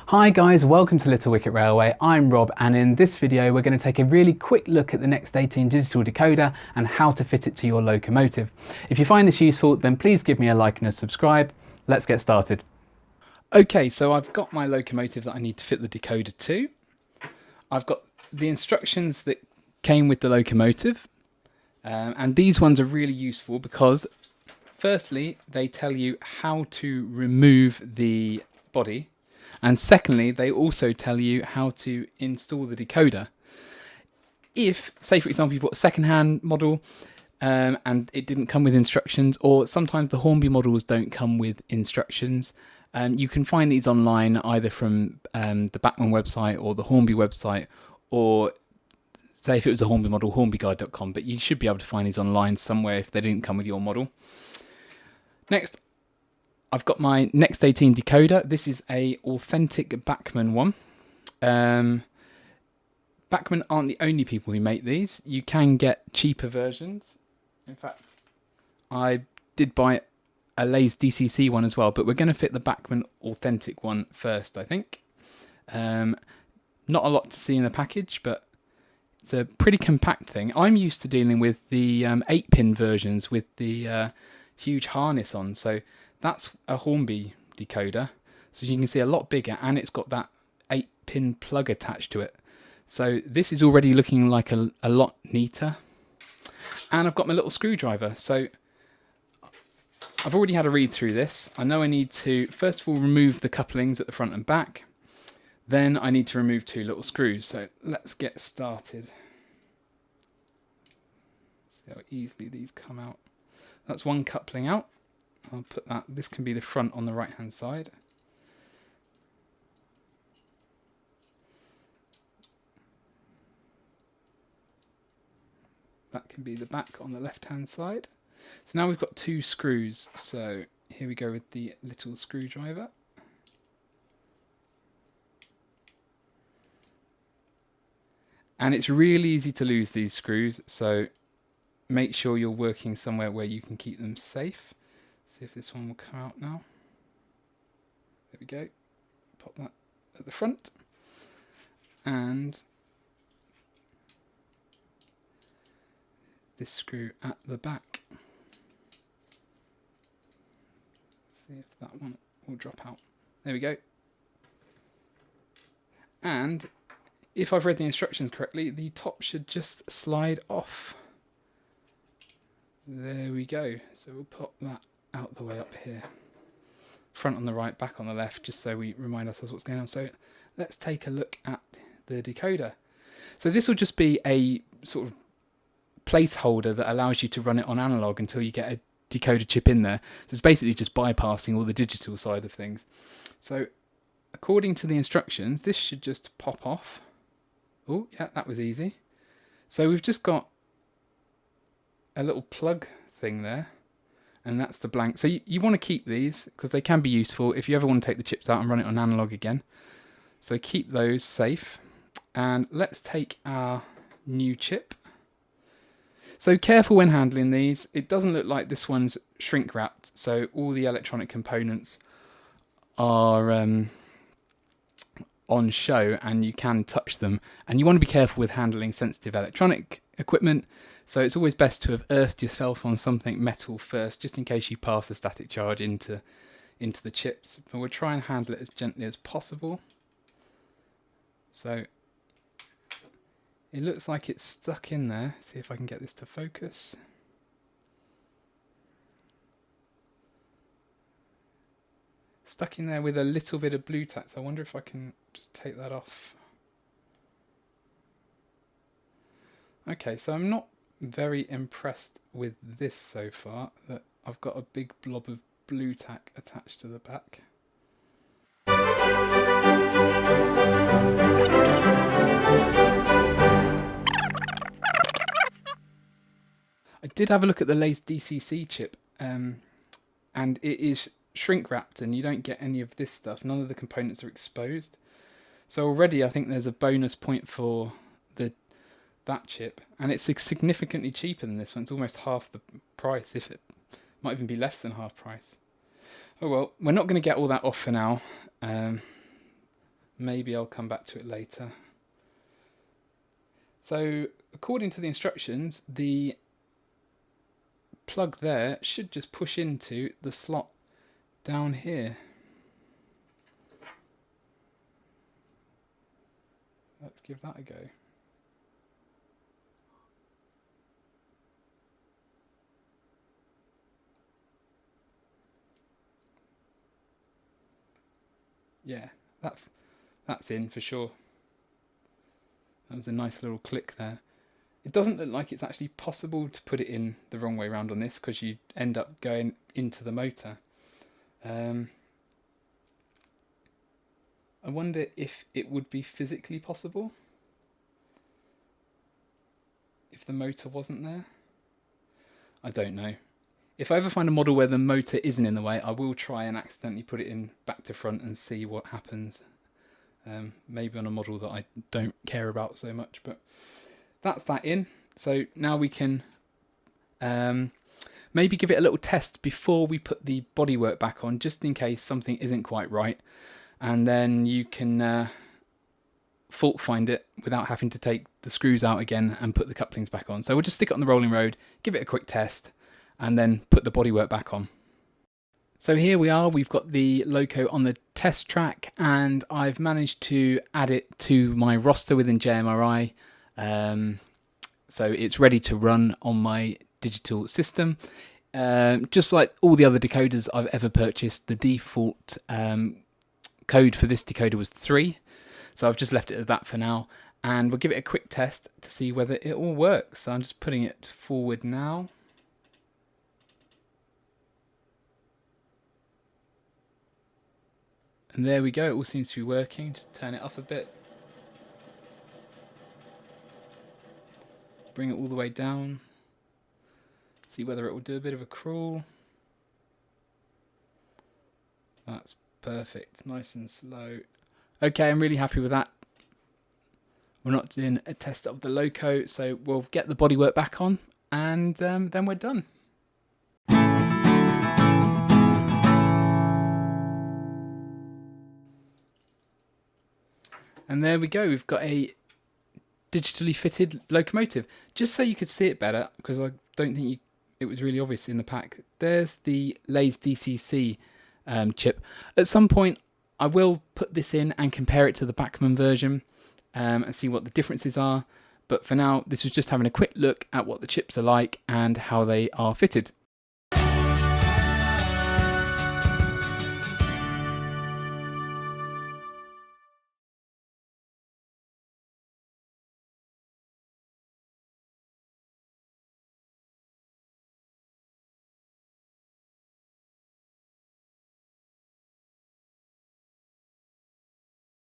Hi guys, welcome to Little Wicket Railway. I'm Rob, and in this video we're going to take a really quick look at the Next18 digital decoder and how to fit it to your locomotive. If you find this useful, then please give me a like and a subscribe. Let's get started. Okay, so I've got my locomotive that I need to fit the decoder to. I've got the instructions that came with the locomotive, and these ones are really useful because firstly they tell you how to remove the body, and secondly they also tell you how to install the decoder. If, say for example, you bought a second-hand model and it didn't come with instructions, or sometimes the Hornby models don't come with instructions, you can find these online either from the Bachmann website or the Hornby website, or say if it was a Hornby model, hornbyguide.com, but you should be able to find these online somewhere if they didn't come with your model. Next, I've got my Next18 decoder. This is a authentic Bachmann one. Bachmann aren't the only people who make these. You can get cheaper versions. In fact, I did buy a Lay's DCC one as well, but we're going to fit the Bachmann authentic one first, I think. Not a lot to see in the package, but it's a pretty compact thing. I'm used to dealing with the 8-pin versions with the huge harness on, so that's a Hornby decoder. So you can see a lot bigger, and it's got that 8-pin plug attached to it. So this is already looking like a lot neater. And I've got my little screwdriver. So I've already had a read through this. I know I need to, first of all, remove the couplings at the front and back. Then I need to remove 2 little screws. So let's get started. See how easily these come out. That's one coupling out. I'll put that, this can be the front on the right hand side. That can be the back on the left hand side. So now we've got 2 screws. So here we go with the little screwdriver. And it's really easy to lose these screws, so make sure you're working somewhere where you can keep them safe. See if this one will come out now. There we go. Pop that at the front. And this screw at the back. See if that one will drop out. There we go. And if I've read the instructions correctly, the top should just slide off. There we go. So we'll pop that out the way up here. Front on the right, back on the left, just so we remind ourselves what's going on. So let's take a look at the decoder. So this will just be a sort of placeholder that allows you to run it on analog until you get a decoder chip in there. So it's basically just bypassing all the digital side of things. So according to the instructions, this should just pop off. Oh, yeah, that was easy. So we've just got a little plug thing there, and that's the blank. So you want to keep these because they can be useful if you ever want to take the chips out and run it on analog again. So keep those safe. And let's take our new chip. So careful when handling these. It doesn't look like this one's shrink wrapped, so all the electronic components are on show and you can touch them, and you want to be careful with handling sensitive electronic equipment, so it's always best to have earthed yourself on something metal first, just in case you pass a static charge into the chips. But we'll try and handle it as gently as possible. So it looks like it's stuck in there. See if I can get this to focus. Stuck in there with a little bit of blue tack, so I wonder if I can just take that off. Okay, so I'm not very impressed with this so far, that I've got a big blob of blue tack attached to the back. I did have a look at the Lay's DCC chip, and it is shrink wrapped and you don't get any of this stuff. None of the components are exposed. So already I think there's a bonus point for that chip, and it's significantly cheaper than this one. It's almost half the price, if it might even be less than half price. Oh well, we're not going to get all that off for now. Maybe I'll come back to it later. So according to the instructions, the plug there should just push into the slot down here. Let's give that a go. Yeah, that's in for sure. That was a nice little click there. It doesn't look like it's actually possible to put it in the wrong way around on this, because you end up going into the motor. I wonder if it would be physically possible if the motor wasn't there. I don't know. If I ever find a model where the motor isn't in the way, I will try and accidentally put it in back to front and see what happens. Maybe on a model that I don't care about so much, but that's that in. So now we can maybe give it a little test before we put the bodywork back on, just in case something isn't quite right, and then you can fault find it without having to take the screws out again and put the couplings back on. So we'll just stick it on the rolling road, give it a quick test, and then put the bodywork back on. So here we are, we've got the loco on the test track, and I've managed to add it to my roster within JMRI. So it's ready to run on my digital system. Just like all the other decoders I've ever purchased, the default code for this decoder was 3. So I've just left it at that for now, and we'll give it a quick test to see whether it all works. So I'm just putting it forward now. And there we go, it all seems to be working. Just turn it up a bit. Bring it all the way down. See whether it will do a bit of a crawl. That's perfect, nice and slow. Okay, I'm really happy with that. We're not doing a test of the loco, so we'll get the bodywork back on, and then we're done. And there we go, we've got a digitally fitted locomotive. Just so you could see it better, because I don't think it was really obvious in the pack, there's the Lay's DCC chip. At some point I will put this in and compare it to the Bachmann version and see what the differences are, but for now this was just having a quick look at what the chips are like and how they are fitted.